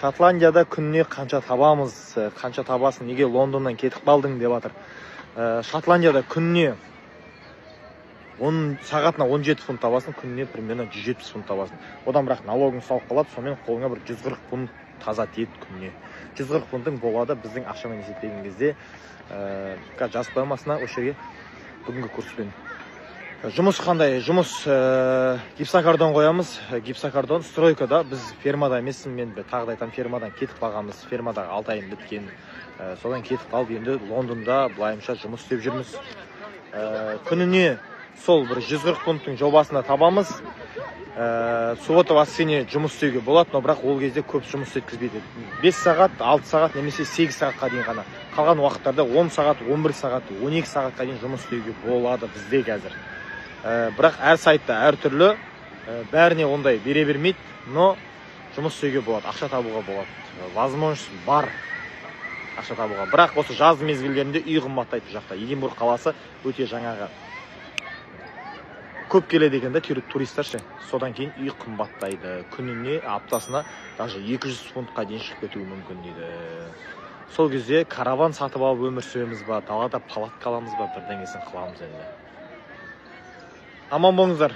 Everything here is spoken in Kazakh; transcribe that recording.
Шотландияда күніне қанша табамыз, қанша табасын, неге Лондоннан кетіп қалдың деп жатыр. Шотландияда күніне сағатына 17 фунт табасың, күніне примерно 170 фунт табасың. Одан бірақ налогың салып қалады, сонымен қолыңа бір 140 фунт таза тиеді күніне. 140 фунтың болады біздің ақшамен есептеген кезде. Жазып қоймасына осы жерге бүгінгі курспен. Жұмыс қандай? Жұмыс гипсокартон қоямыз. Гипсокартон стройкада, біз фермада емессің, мен тағы да айтам, фермадан кетіп қалғанбыз. Фермадағы 6 айым біткен. Содан кетіп қалып, енді Лондонда былайымша жұмыс істеп жүрміз. Күніне сол бір 140 фунттың жобасына табамыз. Суббота воскресенье жұмыс істеуге болады, но бірақ ол кезде көп жұмыс өткізбейді. 5 сағат, 6 сағат немесе 8 сағатқа дейін ғана. Қалған уақыттарда 10 сағат, 11 сағат, 12 сағатқа дейін жұмыс істеуге болады бізде қазір. Бірақ әр сайтта әртүрлі, бәріне ондай бере бермейді, но жұмыс істеуге болады, ақша табуға болады. Возможность бар ақша табуға. Бірақ осы жаз мезгілдерінде үй қымбаттайды бұл жақта. Эдинбург қаласы өте жаңағы көп келеді екен да туристер ше. Содан кейін үй қымбаттайды. Күніне, аптасына даже 200 фунтқа дейін шығып кетуі мүмкін дейді. Сол кезде караван сатып алып өмір сүреміз ба, далада палатка аламыз ба, бірдеңесін қыламыз енді. Аман болыңыздар.